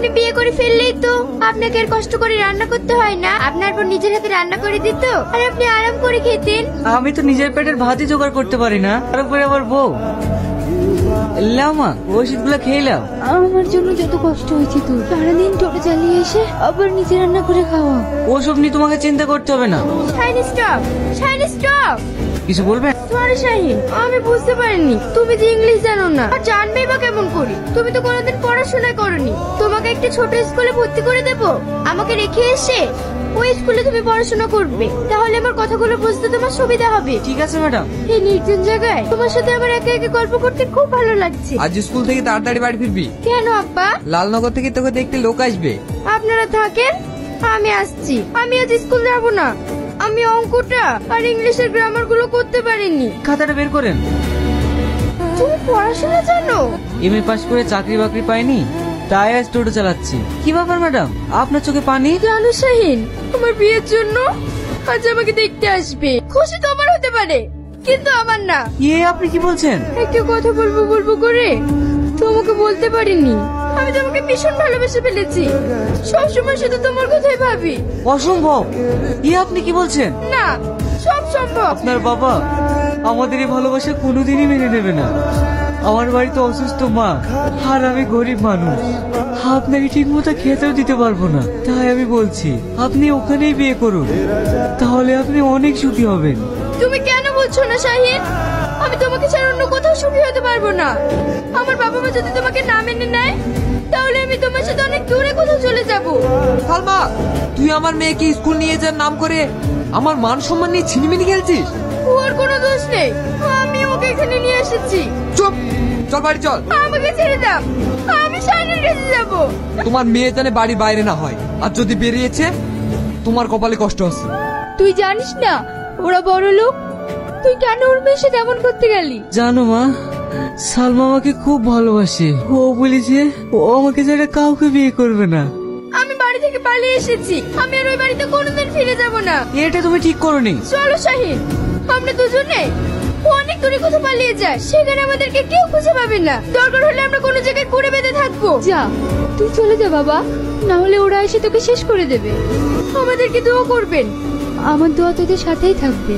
আপনি বিয়ে করে ফেললেই তো আপনাকে আর কষ্ট করে রান্না করতে হয় না, আপনার পর নিজের হাতে রান্না করে দিত আর আপনি আরাম করে খেতেন। আমি তো নিজের পেটের ভাতই জোগাড় করতে পারি না, তারপরে আমার বউ। লাও মা, ওষুধগুলো খেয়ে লাও। আমার জন্য যত কষ্ট হয়েছে তোর, সারাদিন টোটো চালিয়ে এসে আবার নিজে রান্না করে খাওয়া। ওসব নিয়ে তোমাকে চিন্তা করতে হবে না। Shiny stop, shiny stop. কিছু বলবে? সরি শাহিন, আমি বুঝতে পারিনি তুমি যে ইংলিশ জানো না, আর জানবেই বা কেমন করি? তুমি তো কোনোদিন পড়াশোনা করনি। তোমাকে একটা ছোট স্কুলে ভর্তি করে দেব, আমাকে রেখে এসে ওই স্কুলে তুমি পড়াশোনা করবে, তাহলে আমার কথাগুলো বুঝতে তোমার সুবিধা হবে। ঠিক আছে ম্যাডাম। এই নির্জন জায়গায় তোমার সাথে আমার একা একা গল্প করতে খুব ভালো লাগছে। আজ স্কুল থেকে তাড়াতাড়ি বাড়ি ফিরবি। কেন আব্বা? লালনগর থেকে তোকে দেখতে লোক আসবে। আপনারা থাকেন, আমি আসছি। আমি আজ স্কুল যাব না, আমি অঙ্কটা আর ইংলিশের গ্রামার গুলো করতে পারিনি। খাতাটা বের করেন। তুমি পড়াশোনা জানো? এমএ পাস করে চাকরি বাকরি পাইনি, তাই আজ টোটো চালাচ্ছি। কি ব্যাপার ম্যাডাম, আপনার চোখে পানি? জানো শাহিন, আমার বিয়ের জন্য আজ আমাকে দেখতে আসবে। খুশি তোমার হতে পারে, কিন্তু আমার না। আপনি কি বলছেন? একটা কথা বলবো বলবো করে তোমাকে বলতে পারিনি। আমি তোমাকে ভীষণ ভালোবেসে ফেলেছি, সবসময় শুধু তোমার কথাই ভাবি। অসম্ভব। আপনি কি বলছেন? না, সব সম্ভব। আপনার বাবা আমাদের এই ভালোবাসা কোনোদিনই মেনে নেবে না। আমার বাড়িতে অসুস্থ মা আর আমি গরিব মানুষ, আপনাকে ঠিক মতো খেতেও দিতে পারবো না। তাই আমি বলছি আপনি ওখানেই বিয়ে করুন, তাহলে আপনি অনেক সুখী হবেন। তুমি কেন বলছো না শাহিন? আমি তোমাকে ছাড়া অন্য কোথাও সুখী হতে পারবো না। আমার বাবা মা যদি তোমাকে না মেনে নেয়, তাহলে আমি তোমার সাথে অনেক দূরে কোথাও চলে যাব। সালমা, তুই আমার মেয়েকে স্কুল নিয়ে যাওয়ার নাম করে আমার মান সম্মান নিয়ে ছিনিমিনি খেলছিস। ওর কোনো দোষ নেই, আমি ওকে এখানে নিয়ে এসেছি। চুপ, চল বাড়ি চল। আমাকে ছেড়ে দাও, আমি শাহিনের কাছে যাব। তোমার মেয়ে জানে বাড়ির বাইরে না হয়, আর যদি বেরিয়েছে তোমার কপালে কষ্ট আছে। তুই জানিস না ওরা বড় লোক, তুই কেন ওর মেয়ের সাথে এমন করতে গেলি? জানো মা, সালমা আমাকে খুব ভালোবাসে। ও বলেছে ও আমাকে ছাড়া কাউকে বিয়ে করবে না। আমি বাড়ি থেকে পালিয়ে এসেছি, আমি আর ওই বাড়িতে কোনোদিন ফিরে যাব না। এটা তুমি ঠিক করোনি। চলো শাহিন, আমরা দুজনে অনেক দূরে কোথাও পালিয়ে যাই, সেখানে আমাদেরকে কেউ খুঁজে পাবে না। দরকার হলে আমরা কোনো জায়গায় ঘুরে বেঁধে থাকবো। যা, তুই চলে যা বাবা, না হলে ওরা এসে তোকে শেষ করে দেবে। আমাদেরকে দোয়া করবেন, আমার দোয়া তোদের সাথেই থাকবে।